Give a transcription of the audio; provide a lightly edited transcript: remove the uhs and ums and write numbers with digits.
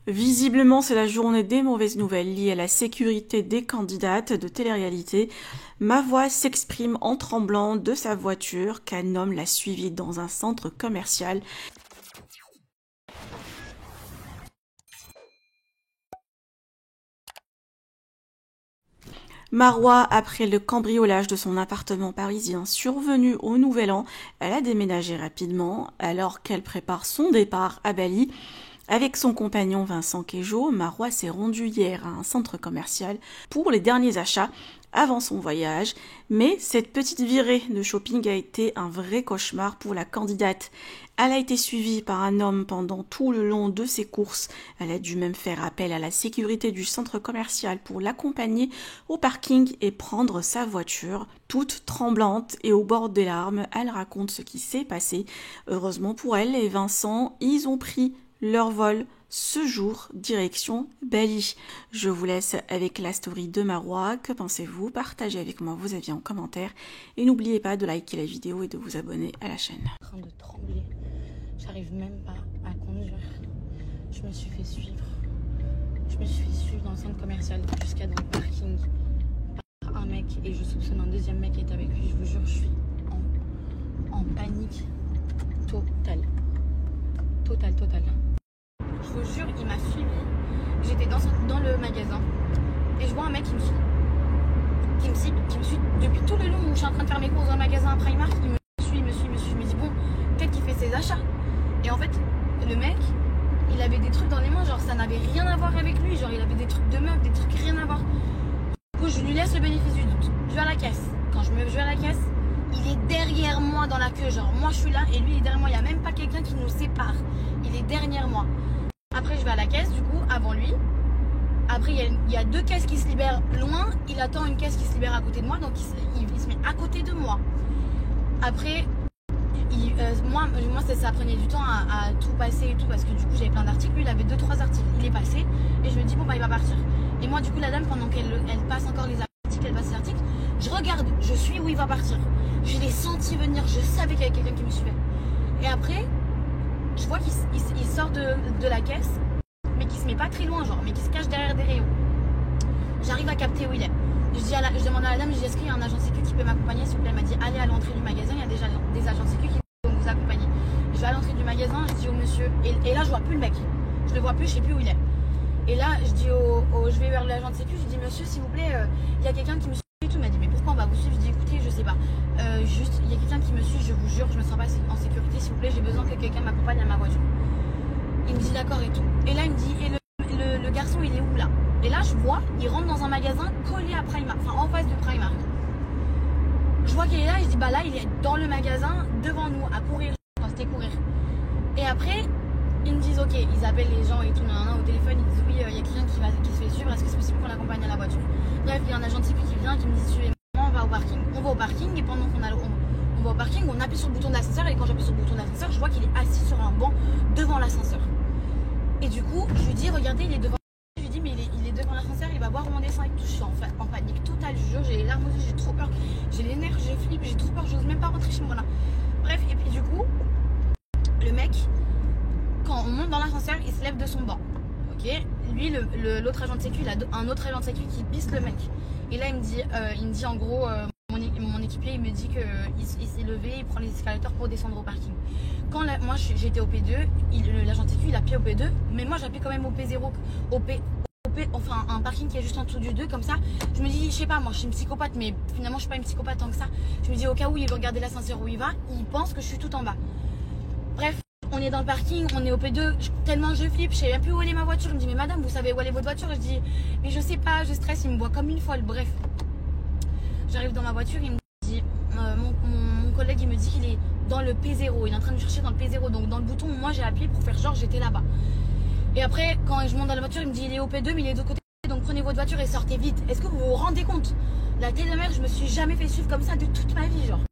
Visiblement, c'est la journée des mauvaises nouvelles liées à la sécurité des candidates de télé-réalité. Ma voix s'exprime en tremblant de sa voiture qu'un homme l'a suivie dans un centre commercial. Marois, après le cambriolage de son appartement parisien survenu au Nouvel An, elle a déménagé rapidement alors qu'elle prépare son départ à Bali. Avec son compagnon Vincent Queijo, Marois s'est rendue hier à un centre commercial pour les derniers achats avant son voyage, mais cette petite virée de shopping a été un vrai cauchemar pour la candidate. Elle a été suivie par un homme pendant tout le long de ses courses. Elle a dû même faire appel à la sécurité du centre commercial pour l'accompagner au parking et prendre sa voiture. Toute tremblante et au bord des larmes, elle raconte ce qui s'est passé. Heureusement pour elle et Vincent, ils ont pris leur vol ce jour, direction Bali. Je vous laisse avec la story de Marois. Que pensez-vous? Partagez avec moi vos avis en commentaire. Et n'oubliez pas de liker la vidéo et de vous abonner à la chaîne. En train de trembler. J'arrive même pas à conduire. Je me suis fait suivre. Je me suis fait suivre dans le centre commercial jusqu'à dans le parking par un mec. Et je soupçonne un deuxième mec qui est avec lui. Je vous jure, je suis en panique totale. Totale. Je vous jure, il m'a suivi. J'étais dans le magasin et je vois un mec qui me suit depuis tout le long où je suis en train de faire mes courses dans le magasin Primark. Il me suit. Je me dis bon, peut-être qu'il fait ses achats. Et en fait, le mec, il avait des trucs dans les mains, genre ça n'avait rien à voir avec lui. Genre il avait des trucs de meuf, des trucs rien à voir. Du coup, je lui laisse le bénéfice du doute. Je vais à la caisse. Quand je vais à la caisse, il est derrière moi dans la queue. Genre moi je suis là et lui il est derrière moi. Il n'y a même pas quelqu'un qui nous sépare. Il est derrière moi. Après je vais à la caisse du coup avant lui. Après il y a deux caisses qui se libèrent loin. Il attend une caisse qui se libère à côté de moi. Donc il se met à côté de moi. Après moi ça prenait du temps à tout passer et tout. Parce que du coup j'avais plein d'articles. Lui il avait 2-3 articles. Il est passé et je me dis bon bah il va partir. Et moi du coup la dame pendant qu'elle passe encore les articles, elle passe les articles, je regarde, je suis où il va partir. Je l'ai senti venir. Je savais qu'il y avait quelqu'un qui me suivait. Et après je vois qu'il sort de la caisse, mais qui se met pas très loin, genre, mais qui se cache derrière des rayons. J'arrive à capter où il est. Je demande à la dame, je dis est-ce qu'il y a un agent de sécu qui peut m'accompagner s'il vous plaît? Elle m'a dit allez à l'entrée du magasin, il y a déjà des agents de sécu qui vont vous accompagner. Je vais à l'entrée du magasin, je dis au monsieur, et là je vois plus le mec. Je le vois plus, je sais plus où il est. Et là je dis je vais vers l'agent de sécu, je dis monsieur s'il vous plaît, il y a quelqu'un qui me suit et tout. Il m'a dit mais pourquoi on va vous suivre? Je dis écoutez je sais pas. Juste il y a quelqu'un qui me suit, je vous jure, je me sens pas en sécurité, s'il vous plaît, j'ai besoin que quelqu'un m'accompagne à ma voiture. Il me dit d'accord et tout. Et là il me dit et le garçon il est où là? Et là je vois, il rentre dans un magasin collé à Primark, enfin en face de Primark. Je vois qu'il est là et je dis bah là il est dans le magasin devant nous à courir. Enfin c'était courir. Et après ils me disent ok, ils appellent les gens et tout au téléphone, ils disent oui il y a quelqu'un qui se fait suivre, est-ce que c'est possible qu'on l'accompagne à la voiture? Bref il y a un agent de sécu qui vient qui me dit suivez-moi, on va au parking. On va au parking et pendant qu'on on va au parking, on appuie sur le bouton d'ascenseur et quand j'appuie sur le bouton d'ascenseur, je vois qu'il est assis sur un banc devant l'ascenseur. Et du coup, je lui dis regarder, il est devant. Je lui dis mais il est devant l'ascenseur, il va voir où on descend et tout. Je suis en panique totale, je jure, j'ai les larmes aux yeux, j'ai trop peur, j'ai les nerfs, j'ai flippe, j'ai trop peur, j'ose même pas rentrer chez moi là. Bref, et puis du coup, le mec, quand on monte dans l'ascenseur, il se lève de son banc. Ok, lui, l'autre agent de sécu, il a un autre agent de sécu qui pisse le mec. Et là, il me dit en gros, mon équipier, il me dit qu'il s'est levé, il prend les escalators pour descendre au parking. Quand moi j'étais au P2, l'agent de sécu il appuie au P2, mais moi j'appuie quand même au P0, enfin un parking qui est juste en dessous du 2, comme ça. Je me dis, je sais pas, moi je suis une psychopathe, mais finalement je suis pas une psychopathe tant que ça. Je me dis au cas où il veut regarder l'ascenseur où il va, il pense que je suis tout en bas. Bref. On est dans le parking, on est au P2, tellement je flippe, je sais même plus où est ma voiture. Il me dit mais madame vous savez où est votre voiture? Je dis mais je sais pas, je stresse, il me voit comme une folle. Bref, j'arrive dans ma voiture, il me dit mon collègue il me dit qu'il est dans le P0, il est en train de me chercher dans le P0, donc dans le bouton où moi j'ai appuyé pour faire genre j'étais là-bas. Et après quand je monte dans la voiture il me dit il est au P2 mais il est de l'autre côté, donc prenez votre voiture et sortez vite. Est-ce que vous vous rendez compte? La télé de merde, je me suis jamais fait suivre comme ça de toute ma vie genre.